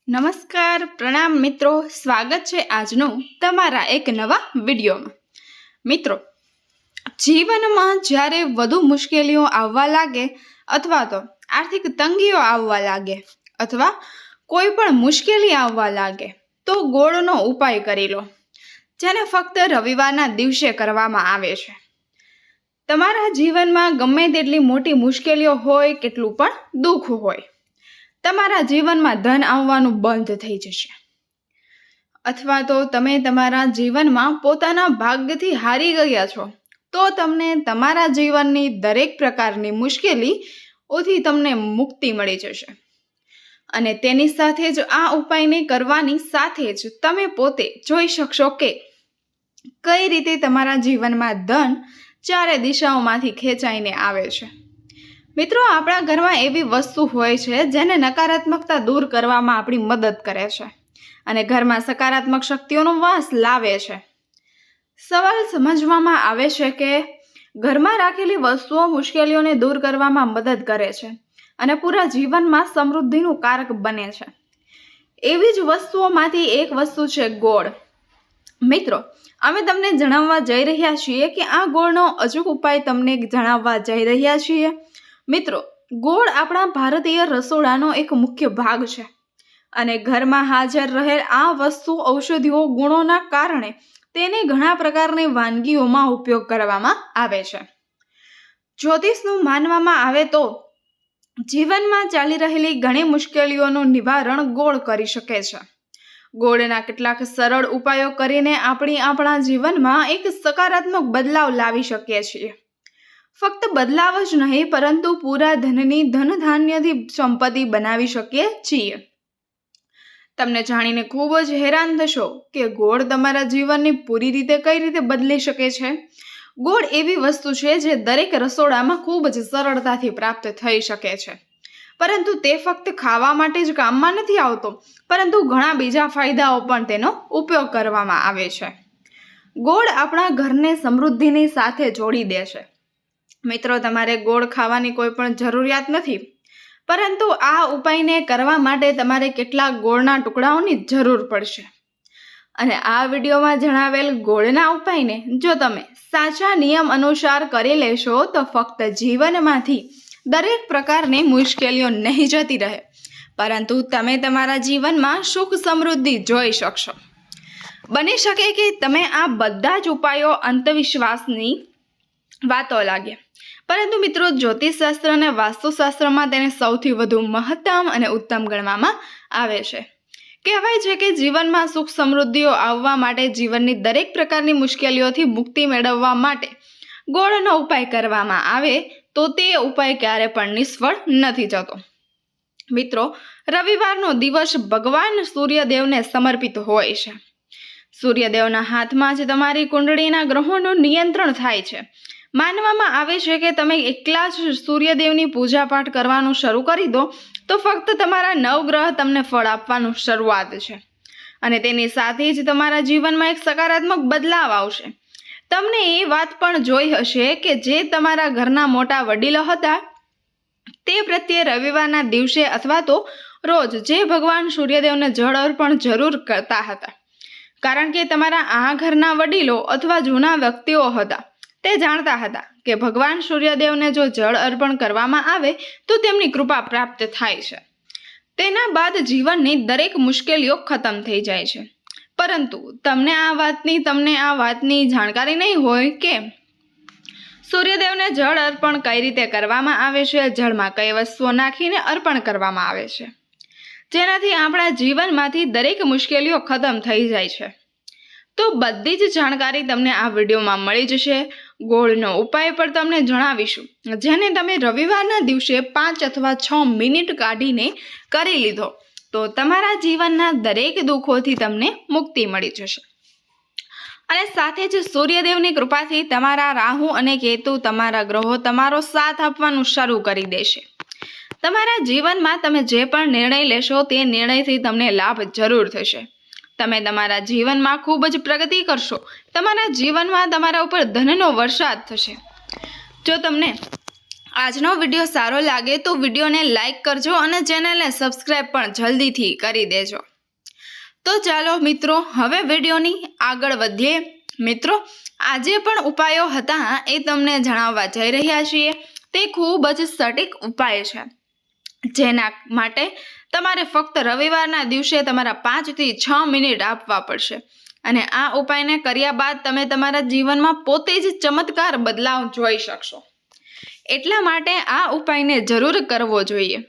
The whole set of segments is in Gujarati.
નમસ્કાર પ્રણામ મિત્રો, સ્વાગત છે આજનો તમારા એક નવા વિડીયોમાં। મિત્રો, જીવનમાં જ્યારે વધુ મુશ્કેલીઓ આવવા લાગે અથવા તો આર્થિક તંગીઓ આવવા લાગે અથવા કોઈ પણ મુશ્કેલી આવવા લાગે તો ગોળનો ઉપાય કરી લો, જેને ફક્ત રવિવારના દિવસે કરવામાં આવે છે। તમારા જીવનમાં ગમે તેટલી મોટી મુશ્કેલીઓ હોય, કેટલું પણ દુઃખ હોય, તમારા જીવનમાં ધન આવવાનું બંધ થઈ જશે, અથવા તો તમે તમારા જીવનમાં પોતાના ભાગ્યથી હારી ગયા છો તો તમને તમારા જીવનની દરેક પ્રકારની મુશ્કેલીઓથી તમને મુક્તિ મળી જશે। અને તેની સાથે જ આ ઉપાયને કરવાની સાથે જ તમે પોતે જોઈ શકશો કે કઈ રીતે તમારા જીવનમાં ધન ચારે દિશાઓમાંથી ખેંચાઈને આવે છે। મિત્રો, આપણા ઘરમાં એવી વસ્તુ હોય છે જેને નકારાત્મકતા દૂર કરવામાં આપણી મદદ કરે છે અને ઘરમાં સકારાત્મક શક્તિઓનો વાસ લાવે છે। સવાલ સમજવામાં આવે છે કે ઘરમાં રાખેલી વસ્તુઓ મુશ્કેલીઓને દૂર કરવામાં મદદ કરે છે અને પૂરા જીવનમાં સમૃદ્ધિનું કારક બને છે। એવી જ વસ્તુઓમાંથી એક વસ્તુ છે ગોળ। મિત્રો, અમે તમને જણાવવા જઈ રહ્યા છીએ કે આ ગોળનો અચૂક ઉપાય તમને જણાવવા જઈ રહ્યા છીએ। મિત્રો, ગોળ આપણા ભારતીય રસોડાનો એક મુખ્ય ભાગ છે અને ઘરમાં હાજર રહેલ આ વસ્તુ ઔષધીય ગુણોના કારણે તેને ઘણા પ્રકારની વાનગીઓમાં ઉપયોગ કરવામાં આવે છે। જ્યોતિષનું માનવામાં આવે તો જીવનમાં ચાલી રહેલી ઘણી મુશ્કેલીઓનું નિવારણ ગોળ કરી શકે છે। ગોળના કેટલાક સરળ ઉપાયો કરીને આપણા જીવનમાં એક સકારાત્મક બદલાવ લાવી શકીએ છીએ। ફક્ત બદલાવ જ નહીં, પરંતુ પૂરા ધનની ધન ધાન્યથી સંપત્તિ બનાવી શકીએ છીએ। તમને જાણીને ખૂબ જ હેરાન થશો કે ગોળ તમારા જીવનની પૂરી રીતે કઈ રીતે બદલી શકે છે। ગોળ એવી વસ્તુ છે જે દરેક રસોડામાં ખૂબ જ સરળતાથી પ્રાપ્ત થઈ શકે છે, પરંતુ તે ફક્ત ખાવા માટે જ કામમાં નથી આવતો, પરંતુ ઘણા બીજા ફાયદાઓ પણ તેનો ઉપયોગ કરવામાં આવે છે। ગોળ આપણા ઘરને સમૃદ્ધિની સાથે જોડી દે છે। મિત્રો, તમારે ગોળ ખાવાની કોઈ પણ જરૂરિયાત નથી, પરંતુ આ ઉપાયને કરવા માટે તમારે કેટલાક ગોળના ટુકડાઓની જરૂર પડશે। અને આ વિડીયોમાં જણાવેલ ગોળના ઉપાયને જો તમે સાચા નિયમ અનુસાર કરી લેશો તો ફક્ત જીવનમાંથી દરેક પ્રકારની મુશ્કેલીઓ નહીં જતી રહે, પરંતુ તમે તમારા જીવનમાં સુખ સમૃદ્ધિ જોઈ શકશો। બની શકે કે તમે આ બધા જ ઉપાયો અંધવિશ્વાસની વાતો લાગે, પરંતુ મિત્રો, જ્યોતિષશાસ્ત્ર અને વાસ્તુશાસ્ત્રમાં તેને સૌથી વધુ મહત્તમ અને ઉત્તમ ગણવામાં આવે છે। કહેવાય છે કે જીવનમાં સુખ સમૃદ્ધિઓ આવવા માટે, જીવનની દરેક પ્રકારની મુશ્કેલીઓથી મુક્તિ મેળવવા માટે ગોળનો ઉપાય કરવામાં આવે તો તે ઉપાય ક્યારે પણ નિષ્ફળ નથી જતો। મિત્રો, રવિવારનો દિવસ ભગવાન સૂર્યદેવને સમર્પિત હોય છે। સૂર્યદેવના હાથમાં જ તમારી કુંડળીના ગ્રહોનું નિયંત્રણ થાય છે। માનવામાં આવે છે કે તમે એકલા જ સૂર્યદેવની પૂજા પાઠ કરવાનું શરૂ કરી દો તો ફક્ત તમારા નવગ્રહ તમને ફળ આપવાનું શરૂઆત છે અને તેની સાથે જ તમારા જીવનમાં એક સકારાત્મક બદલાવ આવશે। તમને એ વાત પણ જોઈ હશે કે જે તમારા ઘરના મોટા વડીલો હતા તે પ્રત્યે રવિવારના દિવસે અથવા તો રોજ જે ભગવાન સૂર્યદેવને જળ અર્પણ જરૂર કરતા હતા, કારણ કે તમારા આ ઘરના વડીલો અથવા જૂના વ્યક્તિઓ હતા તે જાણતા હતા કે ભગવાન સૂર્યદેવને જો જળ અર્પણ કરવામાં આવે તો તેમની કૃપા પ્રાપ્ત થાય છે। તેના બાદ જીવનની દરેક મુશ્કેલીઓ ખતમ થઈ જાય છે। પરંતુ તમને આ વાતની જાણકારી નહીં હોય કે સૂર્યદેવને જળ અર્પણ કઈ રીતે કરવામાં આવે છે, જળમાં કઈ વસ્તુઓ નાખીને અર્પણ કરવામાં આવે છે, જેનાથી આપણા જીવનમાંથી દરેક મુશ્કેલીઓ ખતમ થઈ જાય છે। તો બધી જ જાણકારી તમને આ વિડીયોમાં મળી જશે। ગોળનો ઉપાય પર તમને જણાવીશું, જેને તમે રવિવારના દિવસે 5 અથવા 6 મિનિટ કાઢીને કરી લીધો તો તમારા જીવનના દરેક દુઃખોથી તમને મુક્તિ મળી જશે। અને સાથે જ સૂર્યદેવની કૃપાથી તમારા રાહુ અને કેતુ, તમારા ગ્રહો તમારો સાથ આપવાનું શરૂ કરી દેશે। તમારા જીવનમાં તમે જે પણ નિર્ણય લેશો તે નિર્ણયથી તમને લાભ જરૂર થશે। તમે તમારા જીવનમાં ખૂબ જ પ્રગતિ કરશો। તમારા જીવનમાં તમારા ઉપર ધનનો વરસાદ થશે। જો તમને આજનો વિડીયો સારો લાગે તો વિડીયોને લાઈક કરજો અને ચેનલને સબસ્ક્રાઈબ પણ જલ્દીથી કરી દેજો. તો ચાલો મિત્રો હવે વિડીયોની આગળ વધીએ. મિત્રો આજે પણ ઉપાયો હતા એ તમને જણાવવા જઈ રહ્યા છીએ. તે ખૂબ જ સટીક ઉપાય છે, જેના માટે તમારે ફક્ત રવિવારના દિવસે તમારા 5 થી 6 મિનિટ આપવા પડશે અને આ ઉપાયને કર્યા બાદ તમે તમારા જીવનમાં પોતે જ ચમત્કાર બદલાવ જોઈ શકશો. એટલા માટે આ ઉપાયને જરૂર કરવો જોઈએ.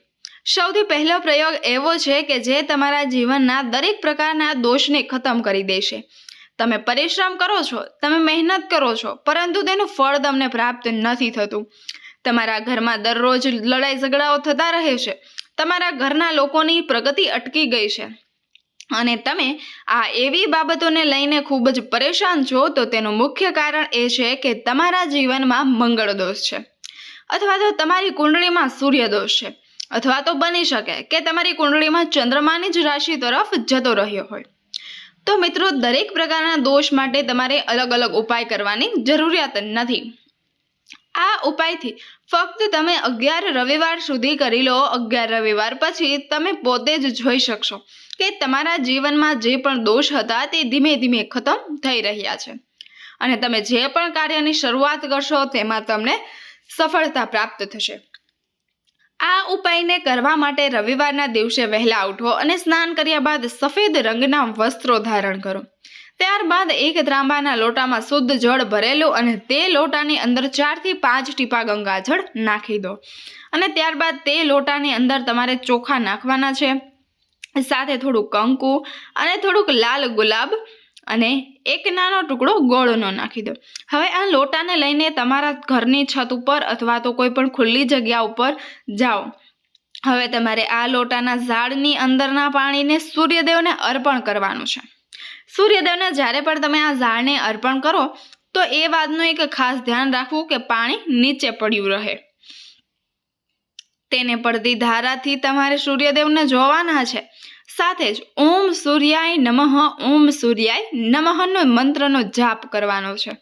સૌથી પહેલો પ્રયોગ એવો છે કે જે તમારા જીવનના દરેક પ્રકારના દોષને ખતમ કરી દેશે. તમે પરિશ્રમ કરો છો, તમે મહેનત કરો છો, પરંતુ તેનું ફળ તમને પ્રાપ્ત નથી થતું. તમારા ઘરમાં દરરોજ લડાઈ ઝઘડાઓ થતા રહે છે. તમારા ઘરના લોકોની પ્રગતિ અટકી ગઈ છે અને તમે આ એવી બાબતોને લઈને ખૂબ જ પરેશાન છો. તો તેનું મુખ્ય કારણ એ છે કે તમારા જીવનમાં મંગળ દોષ છે, અથવા તો તમારી કુંડળીમાં સૂર્ય દોષ છે, અથવા તો બની શકે કે તમારી કુંડળીમાં ચંદ્રમાની જ રાશિ તરફ જતો રહ્યો હોય. તો મિત્રો દરેક પ્રકારના દોષ માટે તમારે અલગ અલગ ઉપાય કરવાની જરૂરિયાત નથી. આ ઉપાયથી ફક્ત તમે 11 રવિવાર સુધી કરી લો. 11 રવિવાર પછી તમે પોતે જ જોઈ શકશો કે તમારા જીવનમાં જે પણ દોષ હતા તે ધીમે ધીમે ખતમ થઈ રહ્યા છે અને તમે જે પણ કાર્યની શરૂઆત કરશો તેમાં તમને સફળતા પ્રાપ્ત થશે. આ ઉપાયને કરવા માટે રવિવારના દિવસે વહેલા ઉઠો અને સ્નાન કર્યા બાદ સફેદ રંગના વસ્ત્રો ધારણ કરો. ત્યારબાદ એક ત્રાંબાના લોટામાં શુદ્ધ જળ ભરેલું અને તે લોટાની અંદર 4 થી 5 ટીપા ગંગાજળ નાખી દો અને ત્યારબાદ તે લોટાની અંદર તમારે ચોખા નાખવાના છે, સાથે થોડુંક કંકુ અને થોડુંક લાલ ગુલાબ અને એક નાનો ટુકડો ગોળનો નાખી દો. હવે આ લોટાને લઈને તમારા ઘરની છત ઉપર અથવા તો કોઈ પણ ખુલ્લી જગ્યા ઉપર જાઓ. હવે તમારે આ લોટાના ઝાડની અંદરના પાણીને સૂર્યદેવને અર્પણ કરવાનું છે. સૂર્યદેવને જ્યારે પણ તમે આ ઝાડને અર્પણ કરો તો એ વાતનું એક ખાસ ધ્યાન રાખવું કે પાણી નીચે પડ્યું રહે. તેને પડતી ધારાથી તમારે સૂર્યદેવને જોવાના છે. સાથે જ ઓમ સૂર્યાય નમઃ, ઓમ સૂર્યાય નમઃનો મંત્રનો જાપ કરવાનો છે.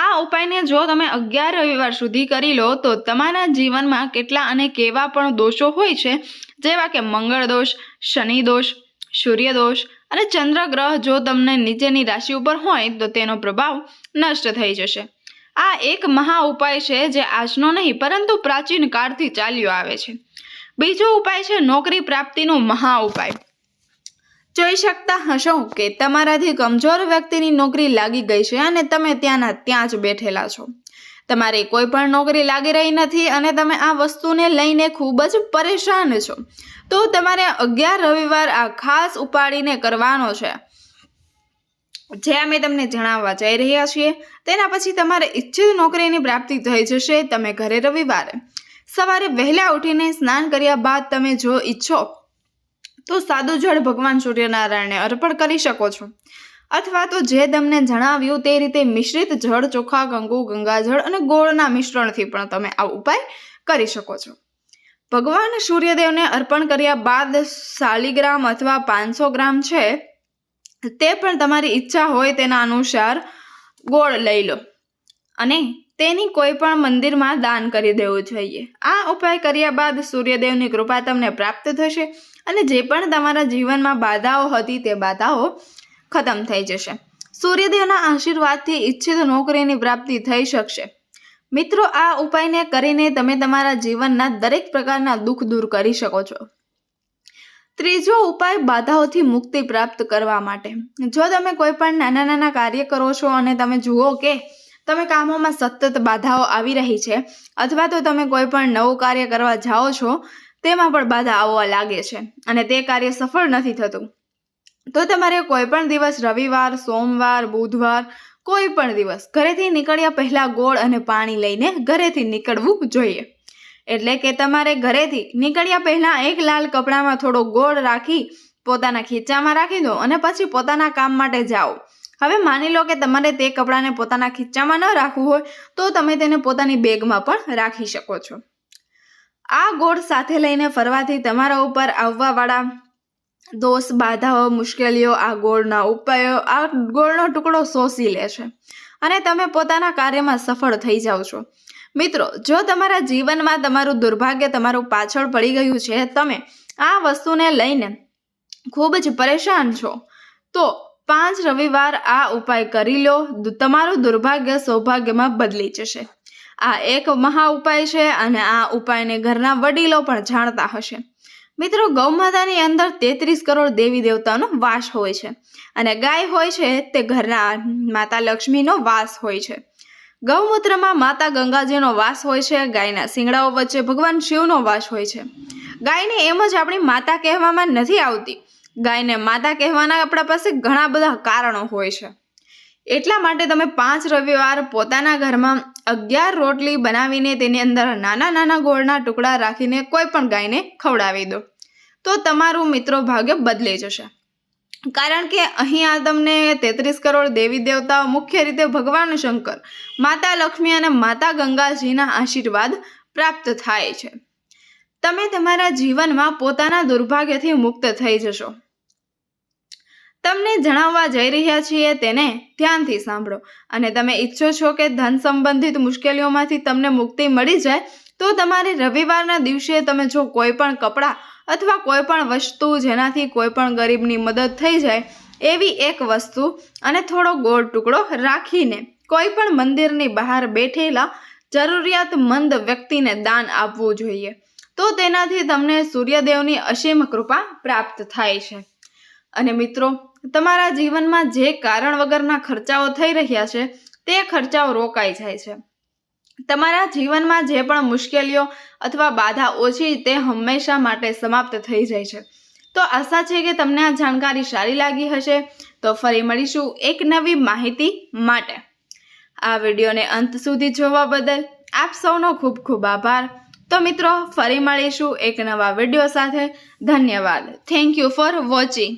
આ ઉપાયને જો તમે 11 રવિવાર સુધી કરી લો તો તમારા જીવનમાં કેટલા અને કેવા પણ દોષો હોય છે, જેવા કે મંગળ દોષ, શનિ દોષ, સૂર્ય દોષ અને ચંદ્રગ્રહ જો તમને નીચેની રાશિ ઉપર હોય તો તેનો પ્રભાવ નષ્ટ થઈ જશે. આ એક મહા ઉપાય છે જે આજનો નહીં પરંતુ પ્રાચીન કાળથી ચાલ્યો આવે છે. બીજો ઉપાય છે નોકરી પ્રાપ્તિનો મહા ઉપાય. જોઈ શકતા હશો કે તમારાથી કમજોર વ્યક્તિની નોકરી લાગી ગઈ છે અને તમે ત્યાંના ત્યાં જ બેઠેલા છો. તમારી કોઈ પણ નોકરી લાગી રહી નથી અને તમે આ વસ્તુને લઈને ખૂબ જ પરેશાન છો. તો તમારે 11 રવિવાર આ ખાસ ઉપાડીને કરવાનો છે, જે અમે તમને જણાવવા જઈ રહ્યા છીએ. તેના પછી તમારે ઈચ્છિત નોકરીની પ્રાપ્તિ થઈ જશે. તમે ઘરે રવિવારે સવારે વહેલા ઉઠીને સ્નાન કર્યા બાદ તમે જો ઈચ્છો તો સાદું જળ ભગવાન સૂર્યનારાયણને અર્પણ કરી શકો છો, અથવા તો જે તમને જણાવ્યું તે રીતે મિશ્રિત જળ, ચોખા, કંકુ, ગંગાજળ અને ગોળના મિશ્રણથી પણ તમે આ ઉપાય કરી શકો છો. ભગવાન સૂર્યદેવને અર્પણ કર્યા બાદ 40 ગ્રામ અથવા 500 ગ્રામ છે તે પણ તમારી ઈચ્છા હોય તેના અનુસાર ગોળ લઈ લો અને તેની કોઈ પણ મંદિરમાં દાન કરી દેવું જોઈએ. આ ઉપાય કર્યા બાદ સૂર્યદેવની કૃપા તમને પ્રાપ્ત થશે અને જે પણ તમારા જીવનમાં બાધાઓ હતી તે બાધાઓ ખતમ થઈ જશે. સૂર્યદેવના આશીર્વાદથી ઈચ્છિત નોકરીની પ્રાપ્તિ થઈ શકશે. મિત્રો આ ઉપાયને કરીને તમે તમારા જીવનના દરેક પ્રકારના દુઃખ દૂર કરી શકો છો. ત્રીજો ઉપાય બાધાઓથી મુક્તિ પ્રાપ્ત કરવા માટે. જો તમે કોઈ પણ નાના નાના કાર્ય કરો છો અને તમે જુઓ કે તમે કામોમાં સતત બાધાઓ આવી રહી છે, અથવા તો તમે કોઈ પણ નવું કાર્ય કરવા જાઓ છો તેમાં પણ બાધા આવવા લાગે છે અને તે કાર્ય સફળ નથી થતું, તો તમારે કોઈ પણ દિવસ રવિવાર, સોમવાર, બુધવાર કોઈ પણ દિવસ ઘરેથી નીકળ્યા પહેલા ગોળ અને પાણી લઈને ઘરેથી નીકળવું જોઈએ. એટલે કે તમારે ઘરેથી નીકળ્યા પહેલા એક લાલ કપડામાં થોડો ગોળ રાખી પોતાના ખીચામાં રાખી દો અને પછી પોતાના કામ માટે જાઓ. હવે માની લો કે તમારે તે કપડાને પોતાના ખીચામાં ન રાખવું હોય તો તમે તેને પોતાની બેગમાં પણ રાખી શકો છો. આ ગોળ સાથે લઈને ફરવાથી તમારા ઉપર આવવાવાળા દોષ, બાધાઓ, મુશ્કેલીઓ આ ગોળના ઉપાયો આ ગોળનો ટુકડો શોષી લે છે અને તમે પોતાના કાર્યમાં સફળ થઈ જાઓ છો. મિત્રો, જો તમારા જીવનમાં તમારું દુર્ભાગ્ય તમારું પાછળ પડી ગયું છે, તમે આ વસ્તુને લઈને ખૂબ જ પરેશાન છો, તો 5 રવિવાર આ ઉપાય કરી લો. તમારું દુર્ભાગ્ય સૌભાગ્યમાં બદલી જશે. આ એક મહા ઉપાય છે અને આ ઉપાયને ઘરના વડીલો પણ જાણતા હશે. મિત્રો, ગૌમાતાની અંદર 33 કરોડ દેવી દેવતાનો વાસ હોય છે અને ગાય હોય છે તે ઘરના માતા લક્ષ્મીનો વાસ હોય છે. ગૌમૂત્રમાં માતા ગંગાજીનો વાસ હોય છે. ગાયના શિંગડાઓ વચ્ચે ભગવાન શિવનો વાસ હોય છે. ગાયને એમ જ આપણી માતા કહેવામાં નથી આવતી. ગાયને માતા કહેવાના આપણા પાસે ઘણા બધા કારણો હોય છે. એટલા માટે તમે 5 રવિવાર પોતાના ઘરમાં 11 રોટલી બનાવીને તેની અંદર નાના નાના ગોળના ટુકડા રાખીને કોઈ પણ ગાયને ખવડાવી દો, તો તમારું મિત્રો ભાગ્ય બદલી જશે. કારણ કે અહીંયા તમને 33 કરોડ દેવી દેવતાઓ, મુખ્ય રીતે ભગવાન શંકર, માતા લક્ષ્મી અને માતા ગંગાજીના આશીર્વાદ પ્રાપ્ત થાય છે. તમે તમારા જીવનમાં પોતાના દુર્ભાગ્યથી મુક્ત થઈ જશો. તમને જણાવવા જઈ રહ્યા છીએ તેને ધ્યાનથી સાંભળો. અને તમે ઈચ્છો છો કે ધન સંબંધિત મુશ્કેલીઓમાંથી તમને મુક્તિ મળી જાય, તો તમારે રવિવારના દિવસે તમે જો કોઈ પણ કપડાં અથવા કોઈ પણ વસ્તુ જેનાથી કોઈ પણ ગરીબની મદદ થઈ જાય એવી એક વસ્તુ અને થોડો ગોળ ટુકડો રાખીને કોઈ પણ મંદિરની બહાર બેઠેલા જરૂરિયાતમંદ વ્યક્તિને દાન આપવું જોઈએ. તો તેનાથી તમને સૂર્યદેવની અસીમ કૃપા પ્રાપ્ત થાય છે. અને મિત્રો, તમારા જીવનમાં જે કારણ વગરના ખર્ચાઓ થઈ રહ્યા છે તે ખર્ચાઓ રોકાઈ જાય છે. તમારા જીવનમાં જે પણ મુશ્કેલીઓ અથવા બાધા ઓછી તે હંમેશા માટે સમાપ્ત થઈ જાય છે. તો આશા છે કે તમને આ જાણકારી સારી લાગી હશે. તો ફરી મળીશું એક નવી માહિતી માટે. આ વિડીયોને અંત સુધી જોવા બદલ આપ સૌનો ખૂબ ખૂબ આભાર. તો મિત્રો, ફરી મળીશું એક નવા વિડીયો સાથે. ધન્યવાદ. Thank you for watching.